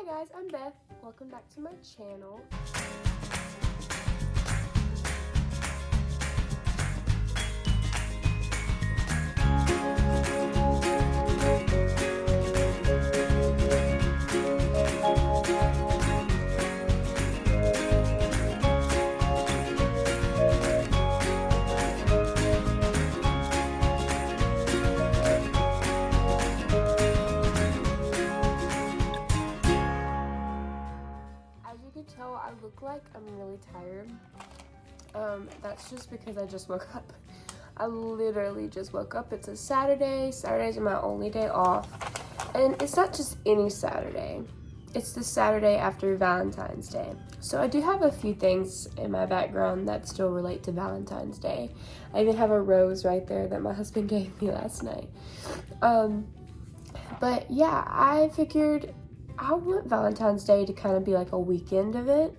Hi guys, I'm Beth. Welcome back to my channel. As you can tell, I look like I'm really tired. That's just because I just woke up. I literally just woke up. It's a Saturday. Saturdays are my only day off. And it's not just any Saturday. It's the Saturday after Valentine's Day. So I do have a few things in my background that still relate to Valentine's Day. I even have a rose right there that my husband gave me last night. But yeah, I figured I want Valentine's Day to kind of be like a weekend event.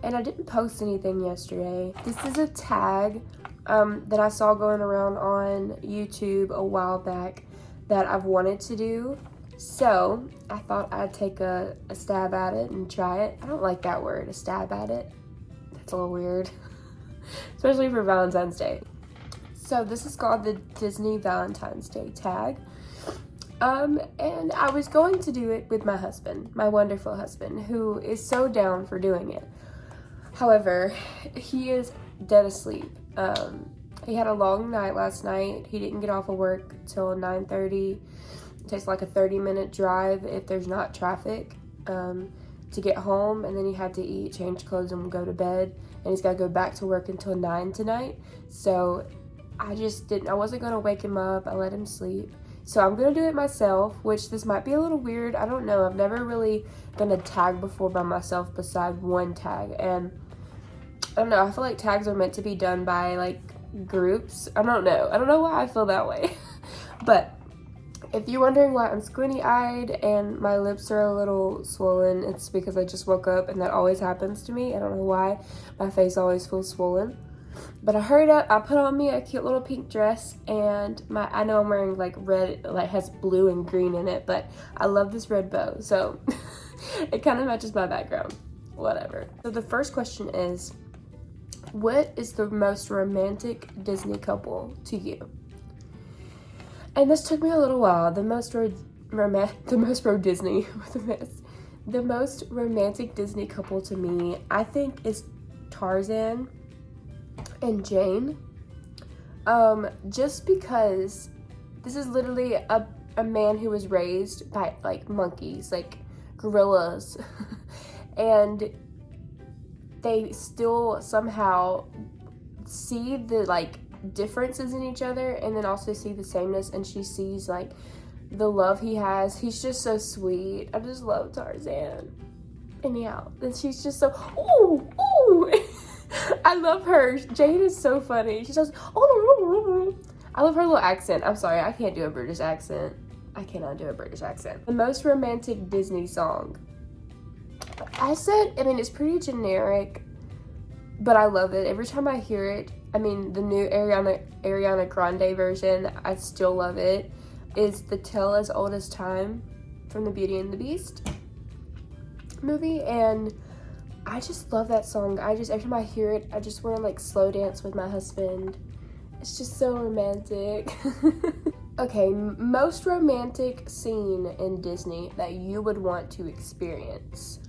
And I didn't post anything yesterday. This is a tag that I saw going around on YouTube a while back that I've wanted to do. So I thought I'd take a stab at it and try it. I don't like that word, a stab at it. That's a little weird, especially for Valentine's Day. So this is called the Disney Valentine's Day Tag. And I was going to do it with my husband, my wonderful husband, who is so down for doing it. However, he is dead asleep. He had a long night last night. He didn't get off of work till 9:30. It takes like a 30-minute drive if there's not traffic to get home, and then he had to eat, change clothes, and go to bed. And he's got to go back to work until 9 tonight. So I wasn't gonna wake him up. I let him sleep. So I'm gonna do it myself, which this might be a little weird. I don't know. I've never really done a tag before by myself beside one tag. And I don't know. I feel like tags are meant to be done by like groups. I don't know. I don't know why I feel that way. But if you're wondering why I'm squinty-eyed and my lips are a little swollen, it's because I just woke up and that always happens to me. I don't know why. My face always feels swollen. But I hurried up, I put on me a cute little pink dress, and I know I'm wearing like red, like has blue and green in it, but I love this red bow, so it kind of matches my background. Whatever. So the first question is, what is the most romantic Disney couple to you? And this took me a little while. The most romantic Disney couple to me, I think, is Tarzan and Jane. Just because this is literally a man who was raised by like monkeys, like gorillas, and they still somehow see the like differences in each other and then also see the sameness, and she sees like the love he has. He's just so sweet. I just love Tarzan. Anyhow, and she's just so ooh I love her. Jane is so funny. She says, oh, I love her little accent. I'm sorry, I can't do a British accent. I cannot do a British accent. The most romantic Disney song. It's pretty generic, but I love it. Every time I hear it, the new Ariana Grande version, I still love it, is The Tale as Old as Time from the Beauty and the Beast movie, and I just love that song. Every time I hear it, I just want to like slow dance with my husband. It's just so romantic. Okay, most romantic scene in Disney that you would want to experience.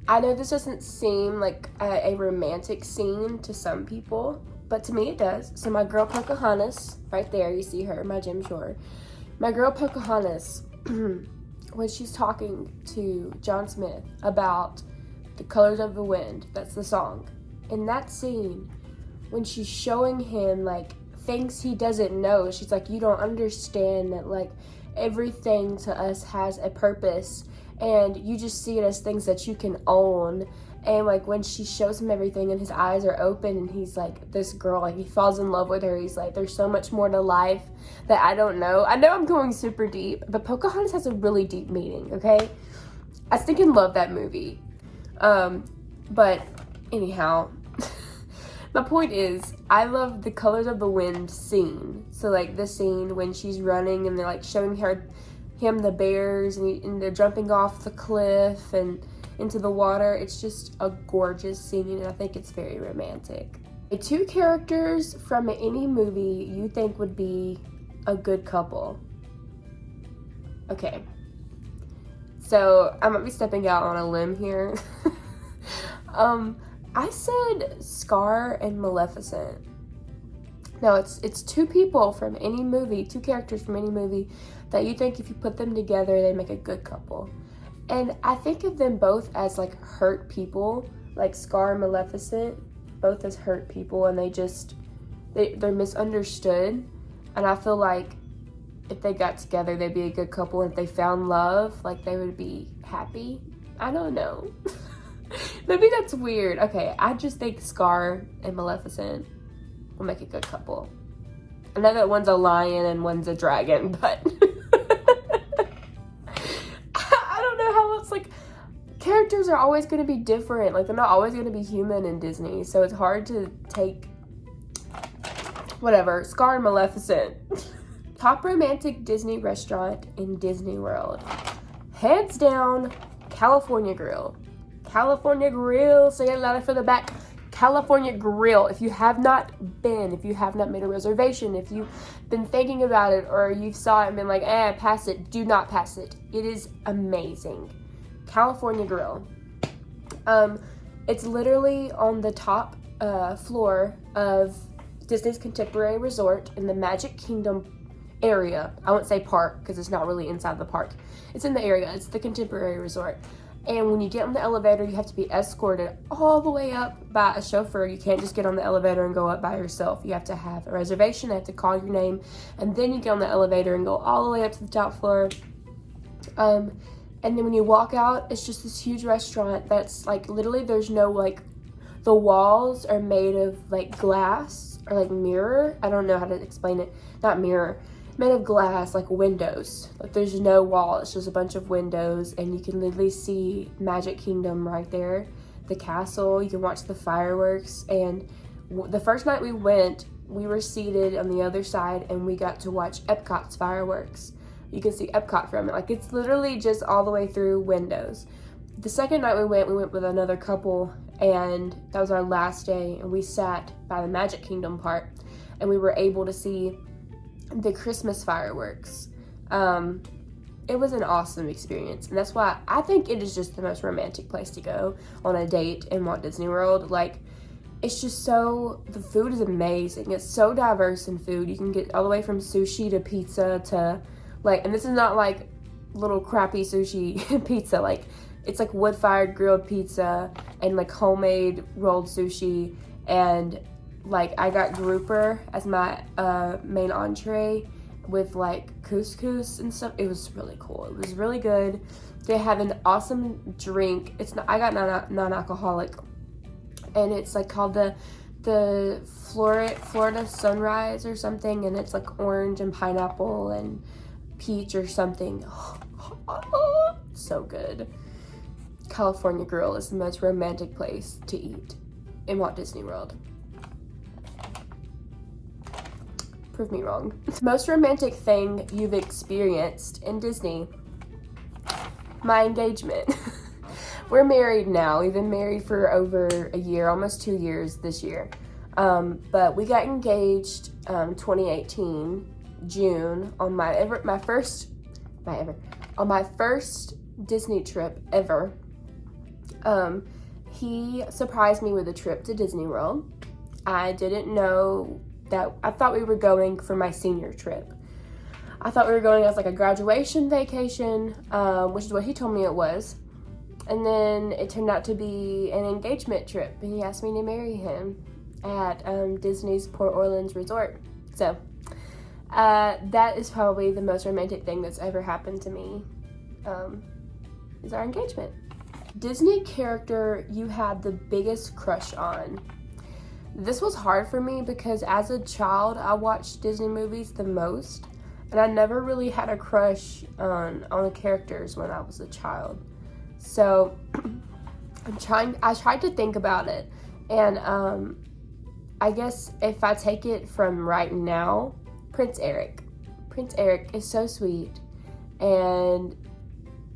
I know this doesn't seem like a romantic scene to some people, but to me it does. So my girl Pocahontas, right there, you see her, my Jim Shore. My girl Pocahontas, when she's talking to John Smith about The Colors of the Wind, that's the song. In that scene, when she's showing him like things he doesn't know, she's like, you don't understand that like everything to us has a purpose, and you just see it as things that you can own. And like when she shows him everything and his eyes are open and he's like, this girl, like he falls in love with her. He's like, there's so much more to life that I don't know. I know I'm going super deep, but Pocahontas has a really deep meaning, okay? I stinking love that movie. But anyhow, my point is, I love the Colors of the Wind scene. So like the scene when she's running and they're like showing her him, the bears, and they're jumping off the cliff and into the water. It's just a gorgeous scene, and I think it's very romantic. 2 characters from any movie you think would be a good couple. Okay, so I might be stepping out on a limb here. I said Scar and Maleficent. Now it's 2 people from any movie, 2 characters from any movie that you think if you put them together, they make a good couple. And I think of them both as like hurt people, like Scar and Maleficent, both as hurt people, and they're misunderstood. And I feel like if they got together, they'd be a good couple. And if they found love, like they would be happy. I don't know. Maybe that's weird. Okay, I just think Scar and Maleficent will make a good couple. I know that one's a lion and one's a dragon, but I don't know how else, like, characters are always going to be different. Like, they're not always going to be human in Disney, so it's hard to take, whatever, Scar and Maleficent. Top romantic Disney restaurant in Disney World. Hands down, California Grill. California Grill, say it louder for the back. California Grill. If you have not been, if you have not made a reservation, if you've been thinking about it, or you saw it and been like, pass it, do not pass it. It is amazing. California Grill. It's literally on the top floor of Disney's Contemporary Resort in the Magic Kingdom area. I won't say park because it's not really inside the park. It's in the area. It's the Contemporary Resort. And when you get on the elevator, you have to be escorted all the way up by a chauffeur. You can't just get on the elevator and go up by yourself. You have to have a reservation. They have to call your name. And then you get on the elevator and go all the way up to the top floor. And then when you walk out, it's just this huge restaurant that's like, literally there's no, like, the walls are made of like glass or like mirror. I don't know how to explain it. Not mirror. Made of glass, like windows. Like there's no wall, it's just a bunch of windows, and you can literally see Magic Kingdom right there, the castle. You can watch the fireworks. And the first night we went, we were seated on the other side and we got to watch Epcot's fireworks. You can see Epcot from it. Like it's literally just all the way through windows. The second night we went with another couple, and that was our last day, and we sat by the Magic Kingdom part, and we were able to see the Christmas fireworks. It was an awesome experience, and that's why I think it is just the most romantic place to go on a date in Walt Disney World. Like, it's just so, the food is amazing. It's so diverse in food. You can get all the way from sushi to pizza to, like, and this is not like little crappy sushi pizza. Like, it's like wood-fired grilled pizza and like homemade rolled sushi. And like, I got grouper as my main entree with like couscous and stuff. It was really cool. It was really good. They have an awesome drink. I got non-alcoholic, and it's like called the Florida Sunrise or something, and it's like orange and pineapple and peach or something. So good. California Grill is the most romantic place to eat in Walt Disney World. Prove me wrong. Most romantic thing you've experienced in Disney? My engagement. We're married now. We've been married for over a year, almost 2 years this year. But we got engaged 2018 June on my first Disney trip ever. He surprised me with a trip to Disney World. I didn't know that. I thought we were going for my senior trip. I thought we were going as like a graduation vacation, which is what he told me it was. And then it turned out to be an engagement trip, and he asked me to marry him at Disney's Port Orleans Resort. So that is probably the most romantic thing that's ever happened to me, is our engagement. Disney character you had the biggest crush on? This was hard for me because as a child, I watched Disney movies the most, and I never really had a crush on the characters when I was a child. So I tried to think about it, and I guess if I take it from right now, Prince Eric. Prince Eric is so sweet, and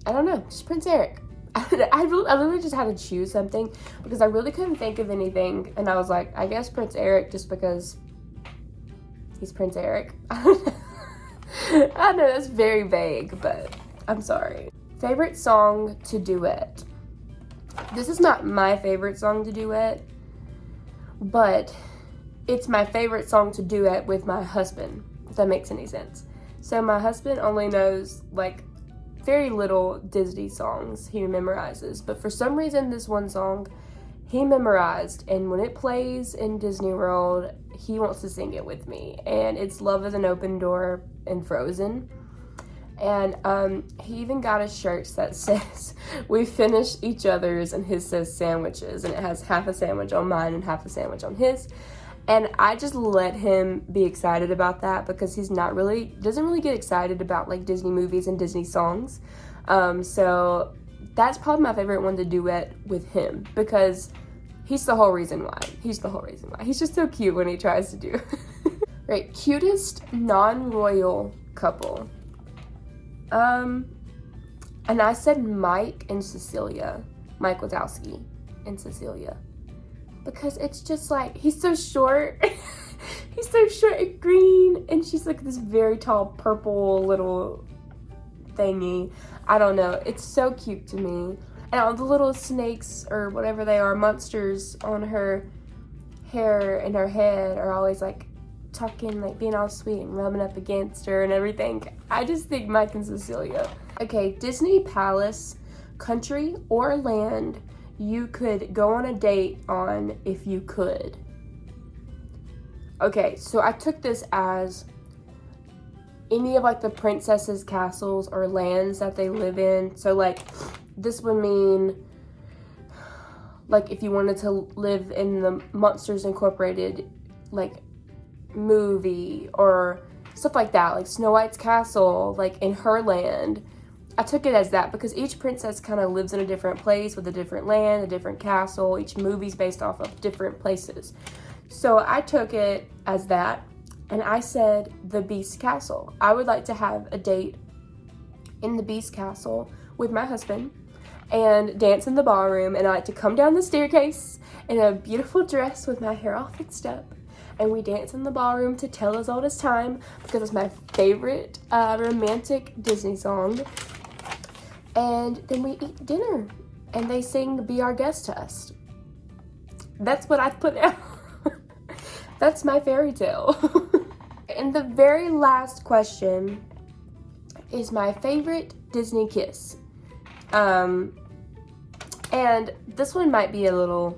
I don't know, just Prince Eric. I literally just had to choose something because I really couldn't think of anything, and I was like, I guess Prince Eric, just because he's Prince Eric. I know that's very vague, but I'm sorry. Favorite song to duet. This is not my favorite song to duet, but it's my favorite song to duet with my husband, if that makes any sense. So my husband only knows like very little Disney songs he memorizes, but for some reason this one song he memorized, and when it plays in Disney World, he wants to sing it with me, and it's Love is an Open Door and Frozen. And he even got a shirt that says we finished each other's, and his says sandwiches, and it has half a sandwich on mine and half a sandwich on his. And I just let him be excited about that because he's doesn't really get excited about like Disney movies and Disney songs. So that's probably my favorite one to duet with him because he's the whole reason why. He's just so cute when he tries to do. Right, cutest non-royal couple. And I said Mike and Cecilia. Mike Wazowski and Cecilia. Because it's just like, he's so short. He's so short and green. And she's like this very tall purple little thingy. I don't know. It's so cute to me. And all the little snakes or whatever they are, monsters on her hair and her head are always like talking, like being all sweet and rubbing up against her and everything. I just think Mike and Cecilia. Okay, Disney Palace, country or land you could go on a date on if you could. Okay, so I took this as any of like the princesses' castles or lands that they live in. So like this would mean like if you wanted to live in the Monsters Incorporated like movie or stuff like that, like Snow White's castle, like in her land. I took it as that because each princess kind of lives in a different place with a different land, a different castle. Each movie's based off of different places. So I took it as that, and I said the Beast Castle. I would like to have a date in the Beast Castle with my husband and dance in the ballroom, and I like to come down the staircase in a beautiful dress with my hair all fixed up, and we dance in the ballroom to Tell As Old As Time because it's my favorite romantic Disney song. And then we eat dinner, and they sing Be Our Guest to us. That's what I put out. That's my fairy tale. And the very last question is my favorite Disney kiss. And this one might be a little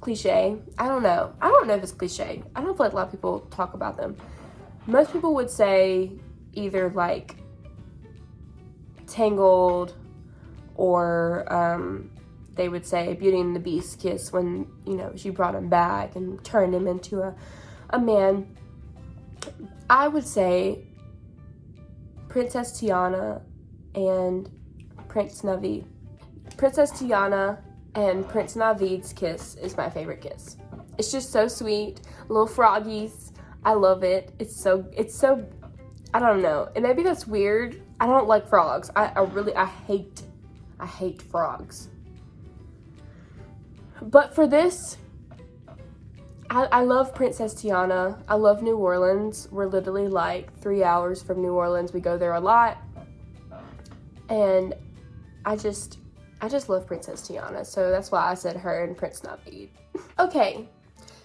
cliche. I don't know if it's cliche. I don't feel like a lot of people talk about them. Most people would say either like Tangled, or they would say Beauty and the Beast kiss when, you know, she brought him back and turned him into a man. I would say Princess Tiana and Prince Navid. Princess Tiana and Prince Navid's kiss is my favorite kiss. It's just so sweet. Little froggies. I love it. It's so I don't know. And maybe that's weird. I don't like frogs. I hate frogs. But for this, I love Princess Tiana. I love New Orleans. We're literally like 3 hours from New Orleans. We go there a lot. And I just love Princess Tiana. So that's why I said her and Prince Navid. Okay.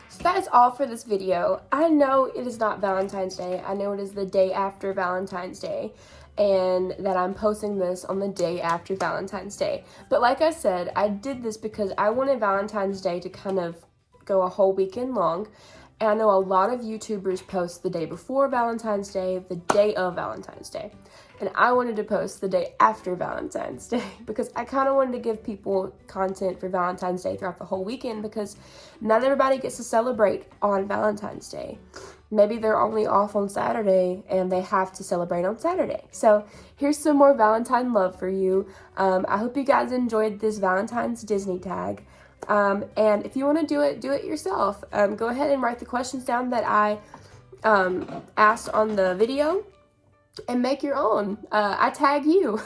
So that is all for this video. I know it is not Valentine's Day. I know it is the day after Valentine's Day, and that I'm posting this on the day after Valentine's Day. But like I said, I did this because I wanted Valentine's Day to kind of go a whole weekend long. And I know a lot of YouTubers post the day before Valentine's Day, the day of Valentine's Day. And I wanted to post the day after Valentine's Day because I kind of wanted to give people content for Valentine's Day throughout the whole weekend because not everybody gets to celebrate on Valentine's Day. Maybe they're only off on Saturday and they have to celebrate on Saturday. So here's some more Valentine love for you. I hope you guys enjoyed this Valentine's Disney tag. And if you want to do it yourself. Go ahead and write the questions down that I asked on the video. and make your own. I tag you.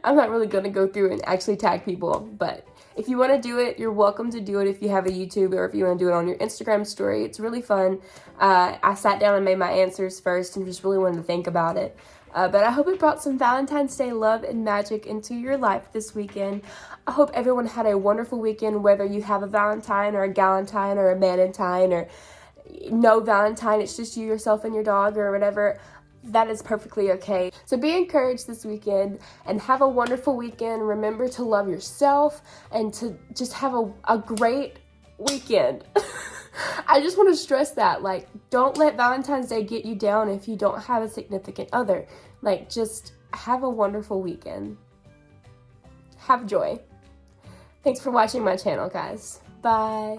I'm not really going to go through and actually tag people, but if you want to do it, you're welcome to do it if you have a YouTube, or if you want to do it on your Instagram story. It's really fun. I sat down and made my answers first and just really wanted to think about it. But I hope it brought some Valentine's Day love and magic into your life this weekend. I hope everyone had a wonderful weekend, whether you have a Valentine or a Galentine or a Manentine or no Valentine, it's just you, yourself, and your dog or whatever. That is perfectly okay. So be encouraged this weekend and have a wonderful weekend. Remember to love yourself and to just have a great weekend. I just want to stress that, like, don't let Valentine's Day get you down if you don't have a significant other. Like, just have a wonderful weekend. Have joy. Thanks for watching my channel, guys. Bye.